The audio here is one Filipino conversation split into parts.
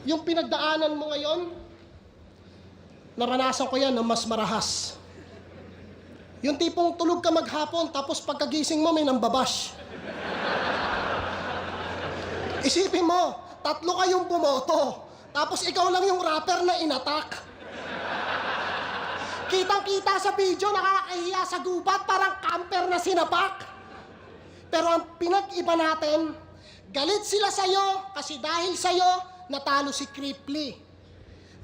Yung pinagdaanan mo ngayon, naranasan ko yan ng mas marahas. Yung tipong tulog ka maghapon, tapos pagkagising mo may nambabash. Isipin mo, 3 kayong bumoto, tapos ikaw lang yung rapper na inatak. Kitang-kita sa video, nakakahiya sa gubat, parang camper na sinapak. Pero ang pinag-iba natin, galit sila sa'yo kasi dahil sa'yo, natalo si Cripply.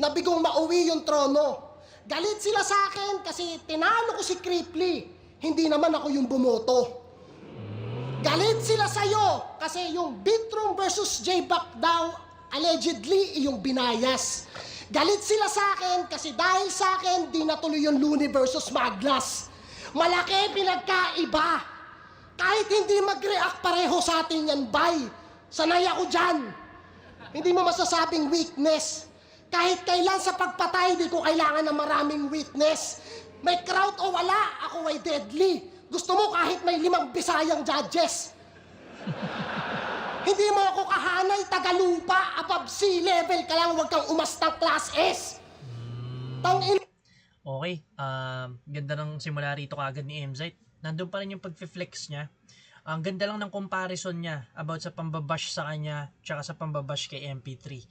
Nabigong mauwi yung trono. Galit sila sa akin kasi tinalo ko si Cripply. Hindi naman ako yung bumoto. Galit sila sa'yo kasi yung Beatroom versus J-Buck daw, allegedly, yung binayas. Galit sila sa akin kasi dahil sa akin, di natuloy yung Looney versus Maglas. Malaki pinagkaiba. Kahit hindi mag-react pareho sa atin yan, bye. Sanay ako dyan. Hindi mo masasabing weakness. Kahit kailan sa pagpatay, di ko kailangan ng maraming witness. May crowd o wala, ako ay deadly. Gusto mo kahit may 5 Bisayang judges. Hindi mo ako kahanay, tagalupa, above sea level ka lang, huwag kang umastang class S. Tangin. Okay, ganda ng simula rito kaagad ni Emzite. Nandun pa rin yung pag-flex niya. Ang ganda lang ng comparison niya about sa pambabash sa kanya tsaka sa pambabash kay MP3.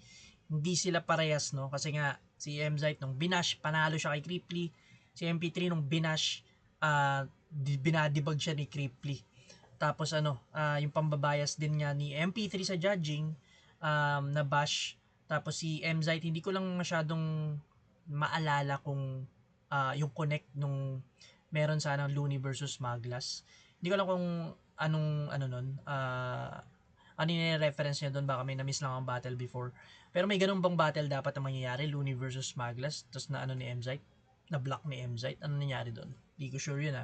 Hindi sila parehas, no? Kasi nga, si Emzite nung binash, panalo siya kay Cripply. Si MP3 nung binash, binadibag siya ni Cripply. Tapos yung pambabayas din niya ni MP3 sa judging, na bash. Tapos si Emzite, hindi ko lang masyadong maalala kung yung connect nung meron sana Looney versus Maglas. Hindi ko alam kung anong ano yung reference niya doon, baka may na-miss lang ang battle before. Pero may ganun bang battle dapat na mangyayari, Looney versus Maglas, tapos na ni Emzite, na block ni Emzite, ano nangyari doon? Hindi ko sure yun